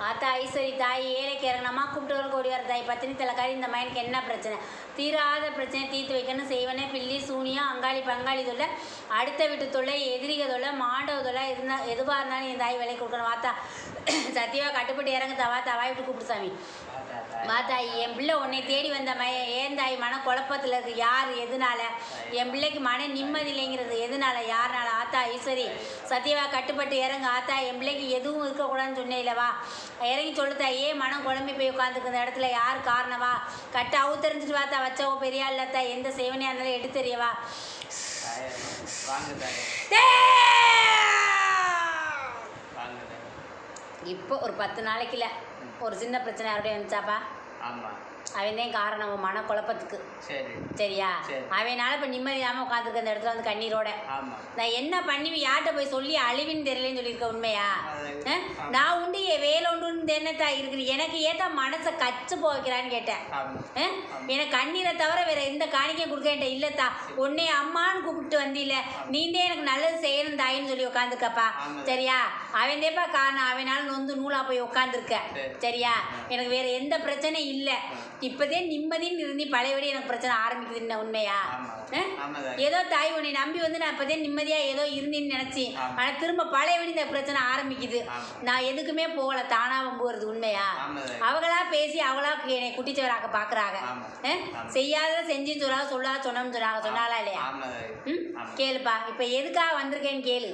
ஆத்தா ஐஸ்வரி தாய் ஏழைக்கு இறங்கணுமா கூப்பிட்டு ஓடி வர தாய் பத்தினி தலைக்காரி இந்த மைனுக்கு என்ன பிரச்சனை தீராத பிரச்சனை தீர்த்து வைக்கணும் செய்வனே பில்லி சூனியம் அங்காளி பங்காளி தொல்லை அடுத்த வீட்டு தொல்லை எதிரிக தொல்லை மாண்டவ தொல்லை இருந்தால் எதுவாக இருந்தாலும் என் தாய் விலை கொடுக்கணும் வாத்தா சத்தியமாக கட்டுப்பட்டு இறங்க தவா தவாய் விட்டு கூப்பிட்டு சாமி வாத்தாய் என் பிள்ளை உன்னை தேடி வந்த ஏன் தாய் மன குழப்பத்தில் இருக்குது யார் எதனால என் பிள்ளைக்கு மன நிம்மதி இல்லைங்கிறது எதனால யாருனால ஆத்தா ஈஸ்வரி சத்தியவா கட்டுப்பட்டு இறங்க ஆத்தா என் பிள்ளைக்கு எதுவும் இருக்கக்கூடாதுன்னு சொன்னேன்லவா இறங்கி சொல்லுத்தா ஏன் மனம் குழம்பி போய் உட்காந்துருக்கு இந்த இடத்துல யார் காரணவா கட்ட அவுத்தறிஞ்சிட்டு வாத்தா வச்சவோ பெரியா இல்லத்தா எந்த சேவனையாக இருந்தாலும் எடுத்தறியவா இப்போ ஒரு 10 நாளைக்குல ஒரு சின்ன பிரச்சனை யாருடைய வந்துச்சாப்பா அவன் தான் காரணம் மன குழப்பத்துக்கு சரியா அவனால இப்போ நிம்மதி இல்லாமல் உட்காந்துருக்க அந்த இடத்துல வந்து கண்ணீரோட நான் என்ன பண்ணி யார்கிட்ட போய் சொல்லி அழிவின்னு தெரியலன்னு சொல்லியிருக்க உண்மையா நான் உண்டு என் வேலை உண்டு என்னத்தா இருக்குது எனக்கு ஏத்தா மனசை கச்சு போய்க்கிறான்னு கேட்டேன் எனக்கு கண்ணீரை தவிர வேற எந்த காணிக்கையும் கொடுக்க என்கிட்ட இல்லத்தா உன்னை அம்மான்னு கூப்பிட்டு வந்தில்ல நீந்தே எனக்கு நல்லது செய்யணும் தாயின்னு சொல்லி உட்காந்துருக்கப்பா சரியா அவன் தேப்பா காரணம் அவனால நொந்து நூலா போய் உட்காந்துருக்க சரியா எனக்கு வேற எந்த பிரச்சனையும் இல்லை இப்போதே நிம்மதின்னு இருந்து பழையபடி எனக்கு பிரச்சனை ஆரம்பிக்குதுன்னு உண்மையா ஏதோ தாய் உன்னை நம்பி வந்து நான் இப்போதே நிம்மதியாக ஏதோ இருந்தேன்னு நினச்சி ஆனால் திரும்ப பழையபடி இந்த பிரச்சனை ஆரம்பிக்குது நான் எதுக்குமே போகலை தானாக போகிறது உண்மையா அவங்களா பேசி அவங்களா என்னை குட்டிச்சவராக்க பார்க்குறாங்க செய்யாத செஞ்சுன்னு சொல்லாத சொன்னோம்னு சொன்னாங்களா இல்லையா கேளுப்பா இப்போ எதுக்காக வந்திருக்கேன்னு கேளு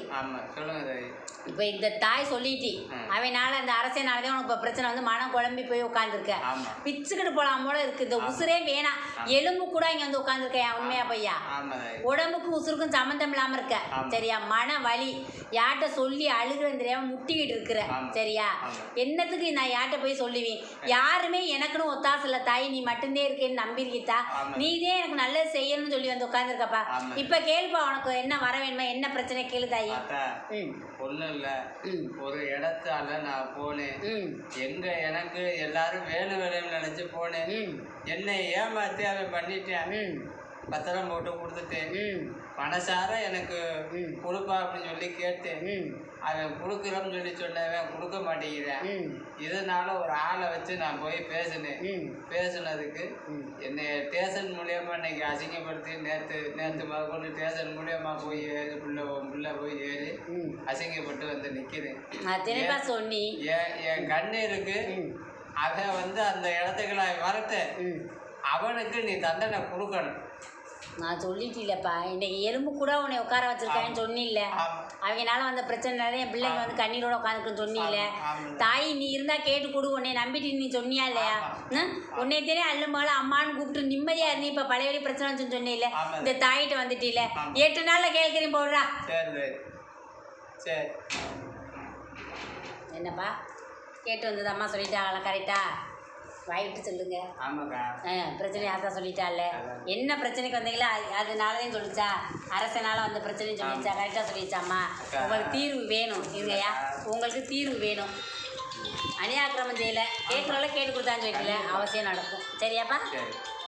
இப்போ இந்த தாய் சொல்லிட்டு அவனால அந்த அரசியனாலதான் உனக்கு இப்போ பிரச்சனை வந்து மனம் குழம்பி போய் உட்காந்துருக்க பிச்சுக்கிட்டு போலாம் போல இருக்கு இந்த உசுரே வேணாம் எலும்பு கூட இங்க வந்து உட்காந்துருக்கேன் உண்மையா பையா உடம்புக்கும் உசுருக்கும் சம்மந்தம் இல்லாம இருக்க சரியா மன வலி யார்கிட்ட சொல்லி அழுகுறேன்னு தெரியாம முட்டிக்கிட்டு இருக்கிற சரியா என்னத்துக்கு நான் யார்கிட்ட போய் சொல்லுவேன் யாருமே எனக்குன்னு ஒத்தாசல தாய் நீ மட்டும்தே இருக்கேன்னு நம்பிருக்கிட்டா நீதே எனக்கு நல்லது செய்யணும்னு சொல்லி வந்து உட்காந்துருக்கப்பா இப்ப கேளுப்பா உனக்கு என்ன வர வேணுமா என்ன பிரச்சனை கேளு தாயி ஒன்றும் இல்லை ஒரு இடத்தால நான் போனேன் எங்க எனக்கு எல்லாரும் வேணும்னு நினைச்சு போனேன் என்னை ஏமாத்தி அவன் பண்ணிட்டேன் பத்திரம் போட்டு கொடுத்துட்டேன் மனசார எனக்கு கொடுப்பா அப்படின்னு சொல்லி கேட்டேன் அவன் கொடுக்குறோம்னு சொல்லி சொன்னவன் கொடுக்க மாட்டேங்கிறேன் இதனால ஒரு ஆளை வச்சு நான் போய் பேசினதுக்கு என்னை ஸ்டேஷன் மூலியமா இன்னைக்கு அசிங்கப்படுத்தி நேற்று கொண்டு ஸ்டேஷன் மூலியமா போய் ஏறி புள்ள போய் ஏறி அசிங்கப்பட்டு வந்து நிற்கிறேன் என் கண்ணீருக்கு அவன் வந்து அந்த இடத்துக்கு நான் வரட்டேன் அவனுக்கு நீ தண்டனை கொடுக்கணும் நான் சொல்லிட்டு இல்லைப்பா இன்னைக்கு எலும்பு கூட உன்னை உட்கார வச்சிருக்கேன்னு சொன்னில்ல அவங்கனால வந்த பிரச்சனைனால என் பிள்ளைங்க வந்து கண்ணீரோட உட்காந்துருக்குன்னு சொன்னில்ல தாய் நீ இருந்தா கேட்டு கொடு உன்னை நம்பிட்டு நீ சொன்னியா இல்லையா உன்னை தெரியும் அள்ளும்போல அம்மான்னு கூப்பிட்டு நிம்மதியா இருந்து இப்ப பழையபடி பிரச்சனை வச்சுன்னு சொன்னில்ல இந்த தாயிட்ட வந்துட்டு இல்ல 8 நாள்ல கேட்கிறேன் போடுறா என்னப்பா கேட்டு வந்தது அம்மா சொல்லிட்டாங்களா கரெக்டா வாய்விட்டு சொல்லுங்க பிரச்சனை யார்தான் சொல்லிட்டால என்ன பிரச்சனைக்கு வந்தீங்களா அதனாலதான் சொல்லிச்சா அரசனால வந்த பிரச்சனையும் சொல்லிச்சா கரெக்டாக சொல்லிச்சாம்மா உங்களுக்கு தீர்வு வேணும் இருங்கய்யா உங்களுக்கு தீர்வு வேணும் அநியாக்கிரமம் செய்யலை கேட்குறவங்கள கேட்டு கொடுத்தான்னு சொல்லிக்கல அவசியம் நடக்கும் சரியாப்பா